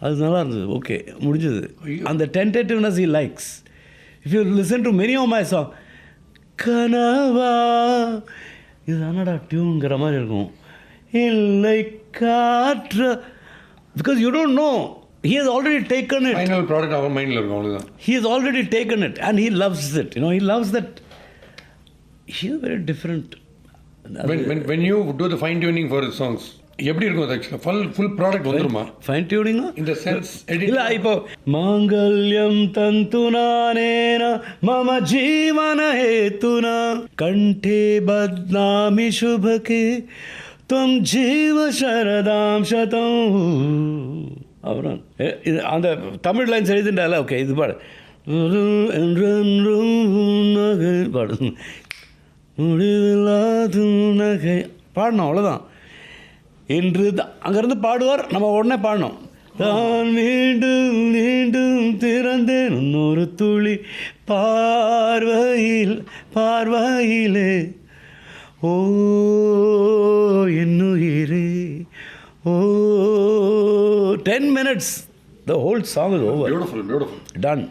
அது நல்லா இருந்தது. ஓகே, முடிஞ்சது. அந்த டென்டேட்டிவ்னஸ் he likes. If you listen to many of my song, கனவா இது தானடா டியூன்கிற மாதிரி இருக்கும். இல்லை காற்று, because you don't know. He has already taken it. Final product அவன் மைண்டில் இருக்கும், அவ்வளோதான். He has already taken it and he loves it. You know, he loves that. He is very different. When you do the fine tuning for his songs, எப்படி இருக்கும் அது ஆக்சுவலாக? Full product வந்துருமா? Fine டியூனிங்கா? இந்த சென்ஸ் எடிட் இல்லை, இப்போ மாங்கல்யம் தந்துனானேன மம ஜீவன ஹேத்துனா கண்டே பத்னாமி சுபகே துவம் ஜீவ சரதாம் சதம். அப்புறம் அந்த தமிழ் லைன்ஸ் எழுதிட்டால. ஓகே, இது பாடு பாடு முடிவில்லாது நகை பாடணும், அவ்வளோதான். என்று அங்கேருந்து பாடுவார், நம்ம உடனே பாடணும். நான் மீண்டும் மீண்டும் திறந்தேன் ஒரு துளி பார்வையிலே ஓ என்னுயிரே ஓ. 10 minutes, the whole song is over. Beautiful. Done.